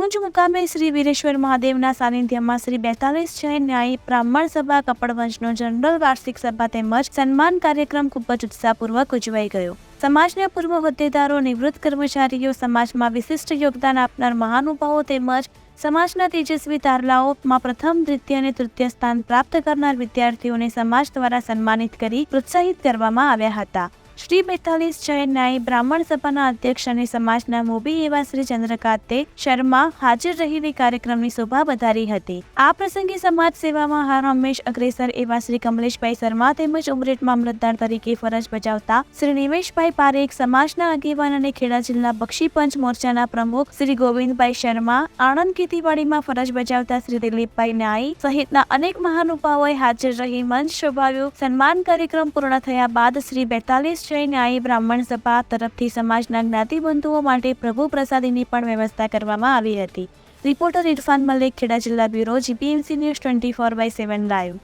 જૂજ મુકામે શ્રી વીરેશ્વર મહાદેવના સાનિધ્યમાં શ્રી 42 જૈન ન્યાયી બ્રાહ્મણ સભા કપડવંશનો જનરલ વાર્ષિક સભા તેમજ સન્માન કાર્યક્રમ ખૂબ જ ઉત્સાહપૂર્વક ઉજવાઈ ગયો. સમાજના પૂર્વ હોદ્દેદારો, નિવૃત્ત કર્મચારીઓ, સમાજમાં વિશિષ્ટ યોગદાન આપનાર મહાનુભાવો તેમજ સમાજના તેજસ્વી તારલાઓમાં પ્રથમ, દ્વિતીય અને તૃતીય સ્થાન પ્રાપ્ત કરનાર વિદ્યાર્થીઓને સમાજ દ્વારા સન્માનિત કરી પ્રોત્સાહિત કરવામાં આવ્યા હતા. શ્રી 42 જૈન ન્યાયી બ્રાહ્મણ સભાના અધ્યક્ષ અને સમાજના મોભી એવા શ્રી ચંદ્રકાંતે શર્મા હાજર રહીને કાર્યક્રમની શોભા વધારી હતી. આ પ્રસંગે સમાજ સેવામાં હર હંમેશ અગ્રેસર એવા શ્રી કમલેશભાઈ શર્મા તેમજ ઉમરેઠ મામલતદાર તરીકે ફરજ બજાવતા શ્રી નિમેશભાઈ પારેખ, સમાજના આગેવાન અને ખેડા જિલ્લા બક્ષીપંચ મોરચાના પ્રમુખ શ્રી ગોવિંદભાઈ શર્મા, આણંદ ખેતીવાડીમાં ફરજ બજાવતા શ્રી દિલીપભાઈ ન્યાયી સહિતના અનેક મહાનુભાવોએ હાજર રહી મંચ શોભાવ્યું. સન્માન કાર્યક્રમ પૂર્ણ થયા બાદ શ્રી 42 જૈન ન્યાયી બ્રાહ્મણ સભા તરફથી સમાજના જ્ઞાતિબંધુઓ માટે પ્રભુ પ્રસાદીની પણ વ્યવસ્થા કરવામાં આવી હતી. રિપોર્ટર ઇરફાન મલિક, ખેડા જિલ્લા બ્યુરો, GPMC ન્યૂઝ 24/7 લાઈવ.